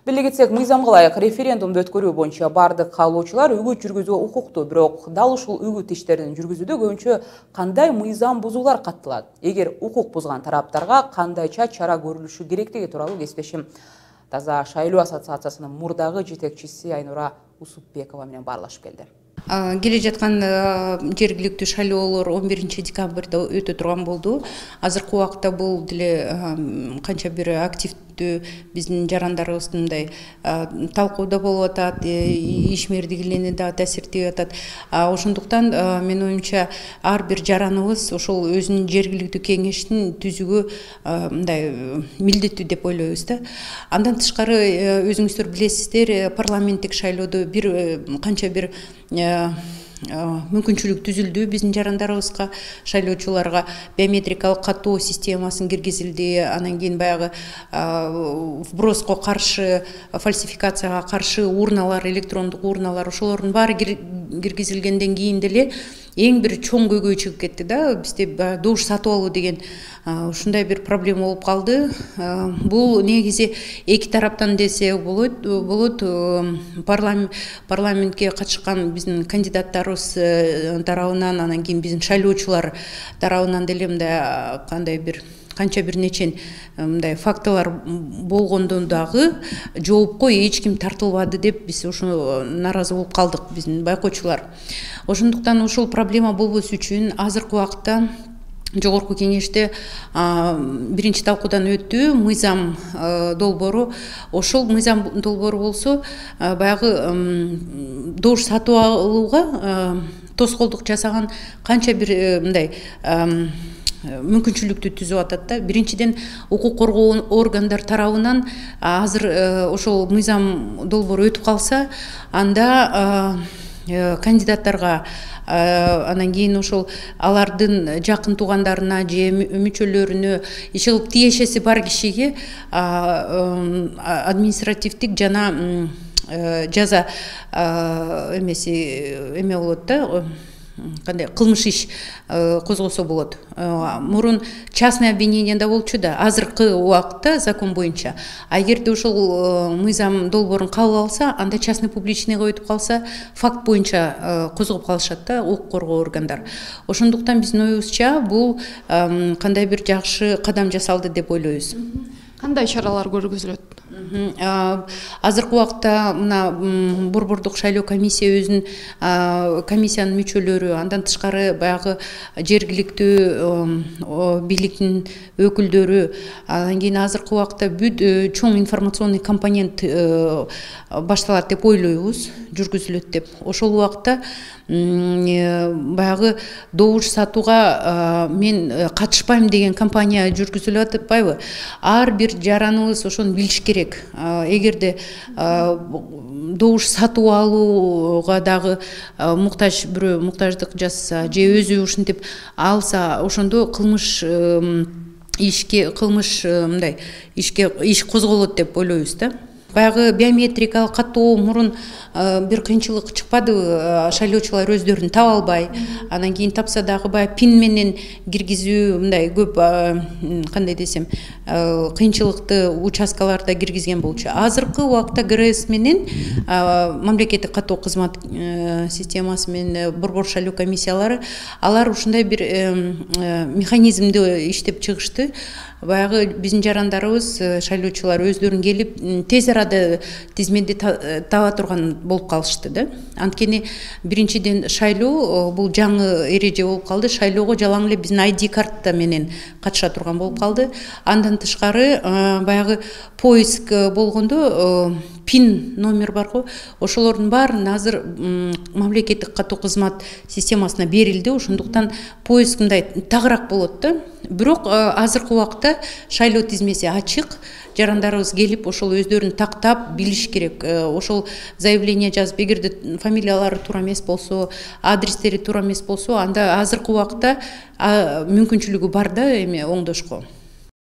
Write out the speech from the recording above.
Беле кетсек, мыйзамга ылайык референдумду өткөрүү боюнча бардык каалоочулар үгүт жүргүзүүгө укуктуу, бирок дал ушул үгүт иштерин жүргүзүүдө көбүнчө кандай мыйзам бузуулар катталат? Эгер укук бузган тараптарга кандайча чара көрүлүшү керектиги тууралуу кесиптешим Таза шайлоо ассоциациясынын мурдагы жетекчиси Айнура Усупбекова менен баарлашып келди. Келе жаткан жергиликтүү шайлоолор 11 декабрда өтө турган болду. Азыркы убакта бул деле канча бир активдүү биздин жарандарыбыз мындай талкууда болуп атат, ишмердигилерини да таасир тийип атат. Ошондуктан менин оюмча ар бир жараныбыз ошол өзүнүн жергиликтүү кеңешин түзүүгө мындай милдеттүү деп ойлойбуз да. Андан тышкары өзүңүздөр билесиздер, парламенттик шайлоодо бир канча бир мүмкүнчүлүк түзүлдү биздин жарандарыбызга, шайлоочуларга биометрикалык каттоо системасын киргизилди. Анан кийин баягы вброско каршы, фальсификацияга каршы урналар, электрондук урналар, ошолордун баары киргизилгенден кийин деле эң бир чоң көйгөй чыгып кетти да. Бизде добуш сатып алуу деген ушундай бир проблема болуп калды. Бул негизи эки тараптан десе болот. Парламентке катышкан биздин кандидаттарыбыз тарабынан, анан кийин биздин шайлоочулар тарабынан деле мындай кандай бир канча бир нечен мындай фактылар болгондон дагы жоопко эч ким тартылбады деп биз ошо нааразы болуп калдык, биздин байкоочулар. Ошондуктан ушул проблема болбос үчүн азыркы убакта Жогорку кеңеште биринчи талкуудан өттү мыйзам долбоору. Ошол мыйзам долбоору болсо баягы добуш сатып алууга тоскоолдук жасаган канча бир мындай мүмкүнчүлүктү түзүп атат да. Биринчиден, укук коргоо органдар тарабынан азыр ошол мыйзам долбоору өтүп калса, анда кандидаттарга, анан кийин ошол алардын жакын туугандарына же мүчөлөрүнө, иш кылып тиешеси бар кишиге административдик жана жаза эме болот да, кандай кылмыш иш козгосо болот. Мурун частный обвинениеда болчу да, азыркы убакытта закон боюнча эгерде ошол мыйзам долбоорун кабыл алса, анда частный публичныйга өтүп калса, факт боюнча козгоп калышат да укук коргоо органдар. Ошондуктан биздин оюбузча бул кандай бир жакшы кадам жасалды деп ойлойбуз. Кандай чаралар көргүзүлөт? Азыркы убакта мына борбордук шайлоо комиссия өзүнүн комиссиянын мүчөлөрү, андан тышкары баягы жергиликтүү бийликтин өкүлдөрү, андан кийин азыркы убакта бүт чоң информационный компонент башталат деп ойлойбуз, жүргүзүлөт деп. Ошол убакта баягы добуш сатууга мен катышпайм деген кампания жүргүзүлүп атпайбы? Ар бир жараныбыз ошону билиш керек. Эгерде добуш сатып алууга дагы бирөө муктаждык жасаса же өзү ушинтип алса, ошондо кылмыш иш козголот деп ойлойбуз да. Баягы биометрикалык каттоо мурун бир кыйынчылык чыкпадыбы? Шайлоочулар өздөрүн таба албай, анан кийин тапса дагы баягы пин менен киргизүү мындай көп кандай десем кыйынчылыкты участкаларда киргизген болчу. Азыркы убакта ГРС менен мамлекеттик каттоо кызмат системасы менен борбор шайлоо комиссиялары алар ушундай бир механизмди иштеп чыгышты. Баягы биздин жарандарыбыз, шайлоочулар өздөрүн келип тез арада тизмеди таба турган болуп калышты да. Анткени биринчиден шайлоо бул жаңы эреже болуп калды. Шайлоого жалаң эле биздин ID карта менен катыша турган болуп калды. Андан тышкары баягы поиск болгондо пин номер бар го, ошолордун баарын азыр мамлекеттик каттоо кызмат системасына берилди. Ошондуктан поиск мындай тагыраак болот да. Бирок азыркы убакта шайлоо тизмеси ачык. Жарандарыбыз келип ошол өздөрүн тактап билиш керек. Ошол заявление жазып, эгерде фамилиялары туура эмес болсо, адрестери туура эмес болсо, анда азыркы убакта мүмкүнчүлүгү бар да эме оңдошко.